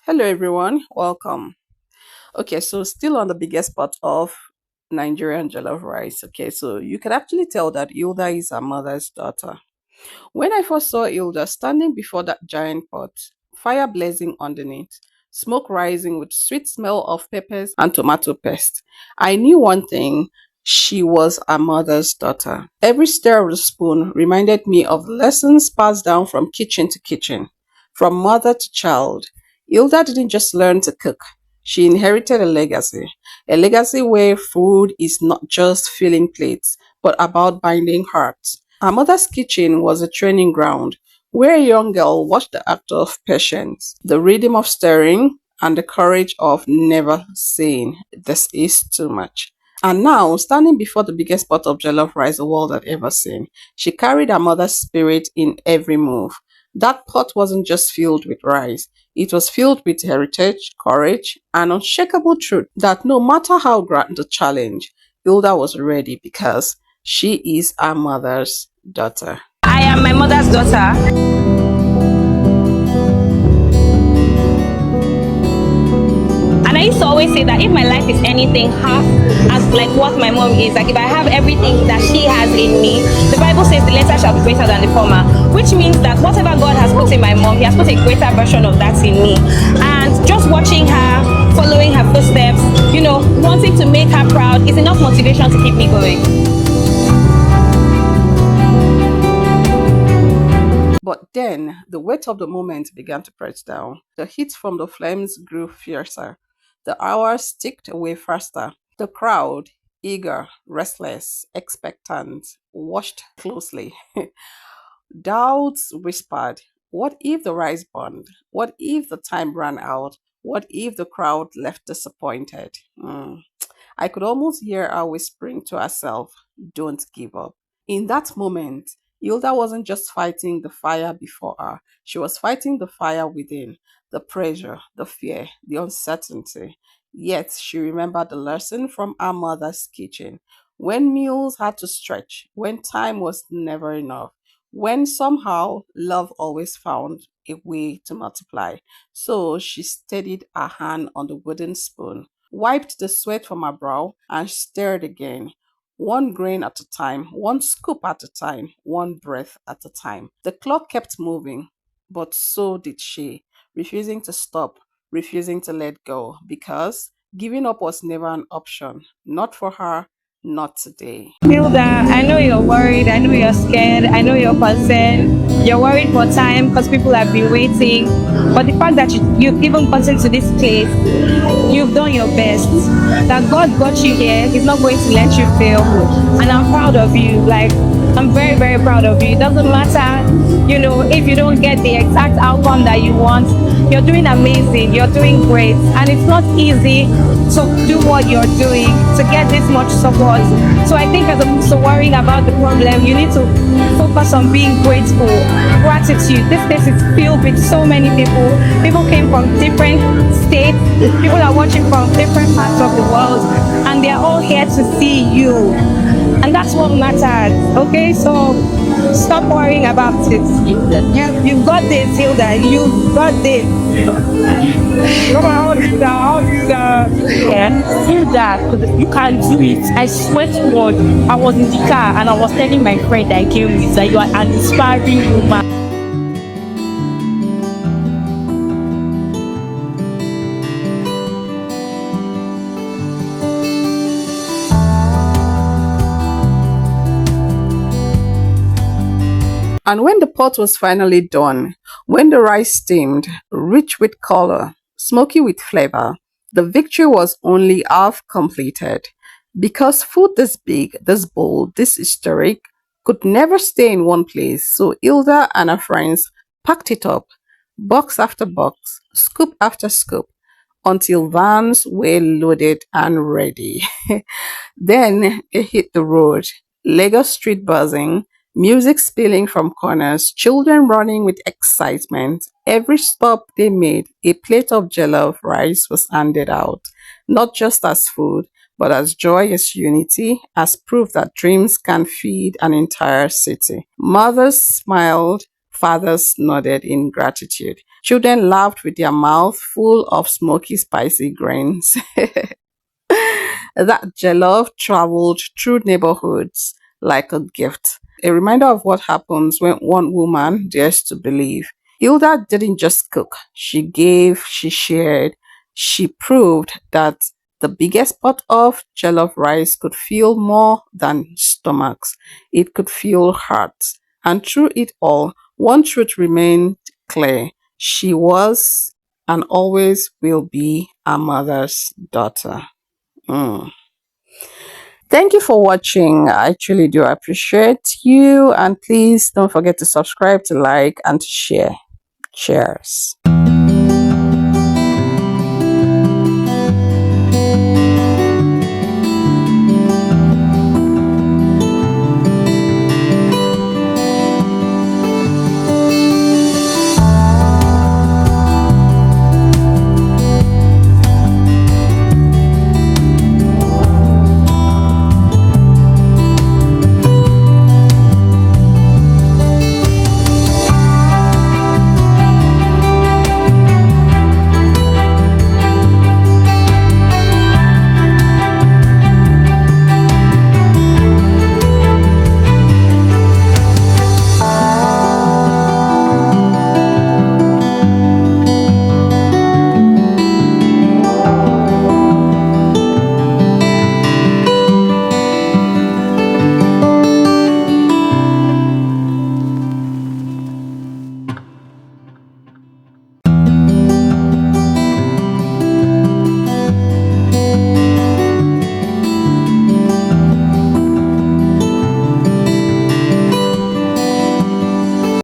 Hello everyone, welcome. Okay, so still on the biggest pot of Nigerian jollof rice. Okay, so you can actually tell that Hilda is her mother's daughter. When I first saw Hilda standing before that giant pot, fire blazing underneath, smoke rising with sweet smell of peppers and tomato paste, I knew one thing. She was her mother's daughter. Every stir of the spoon reminded me of lessons passed down from kitchen to kitchen, from mother to child. Hilda didn't just learn to cook. She inherited a legacy where food is not just filling plates, but about binding hearts. Her mother's kitchen was a training ground where a young girl watched the act of patience, the rhythm of stirring, and the courage of never saying, "This is too much." And now, standing before the biggest pot of jollof rice the world had ever seen, she carried her mother's spirit in every move. That pot wasn't just filled with rice, it was filled with heritage, courage, and unshakable truth that no matter how grand the challenge, Hilda was ready because she is her mother's daughter. I am my mother's daughter. And I used to always say that if my life is anything half as like what my mom is, like if I have everything that she has in me, the Bible says the latter shall be greater than the former, which means that whatever God has put in my mom, He has put a greater version of that in me. And just watching her, following her footsteps, wanting to make her proud is enough motivation to keep me going. But then the weight of the moment began to press down. The heat from the flames grew fiercer. The hours ticked away faster. The crowd, eager, restless, expectant, watched closely. Doubts whispered, what if the rice burned? What if the time ran out? What if the crowd left disappointed? I could almost hear her whispering to herself, don't give up. In that moment, Hilda wasn't just fighting the fire before her, she was fighting the fire within, the pressure, the fear, the uncertainty. Yet she remembered the lesson from her mother's kitchen. When meals had to stretch, when time was never enough, when somehow love always found a way to multiply. So she steadied her hand on the wooden spoon, wiped the sweat from her brow, and stirred again. One grain at a time, one scoop at a time, one breath at a time. The clock kept moving, but so did she, refusing to stop, refusing to let go, because giving up was never an option. Not for her, not today. Hilda, I know you're worried. I know you're scared. I know you're concerned. You're worried for time because people have been waiting. But the fact that you've even gotten to this place, you've done your best. That God got you here. He's not going to let you fail. And I'm proud of you. Like, I'm very, very proud of you. It doesn't matter, if you don't get the exact outcome that you want. You're doing amazing. You're doing great. And it's not easy to do what you're doing, to get this much support. So I think as opposed to worrying about the problem, you need to focus on being grateful. Gratitude. This place is filled with so many people. People came from different states. People are watching from different parts of the world. And they're all here to see you. And that's what matters. Okay, so stop worrying about it. You've got this, Hilda. You've got this. Come on, Yeah, feel that you can do it. I swear to God, I was in the car and I was telling my friend I came with that you are an inspiring woman. And when the pot was finally done, when the rice steamed, rich with color, smoky with flavor, the victory was only half completed. Because food this big, this bold, this historic could never stay in one place, so Hilda and her friends packed it up, box after box, scoop after scoop, until vans were loaded and ready. Then they hit the road, Lagos street buzzing, music spilling from corners, children running with excitement. Every stop they made, a plate of jollof rice was handed out, not just as food, but as joy, as unity, as proof that dreams can feed an entire city. Mothers smiled, Fathers nodded in gratitude. Children laughed with their mouth full of smoky, spicy grains. That jollof traveled through neighborhoods like a gift, a reminder of what happens when one woman dares to believe. Hilda didn't just cook, she gave, she shared, she proved that the biggest pot of jollof rice could fill more than stomachs, it could fill hearts. And through it all, one truth remained clear: she was and always will be a mother's daughter. Mm. Thank you for watching. I actually do appreciate you. And please don't forget to subscribe, to like, and to share. Cheers.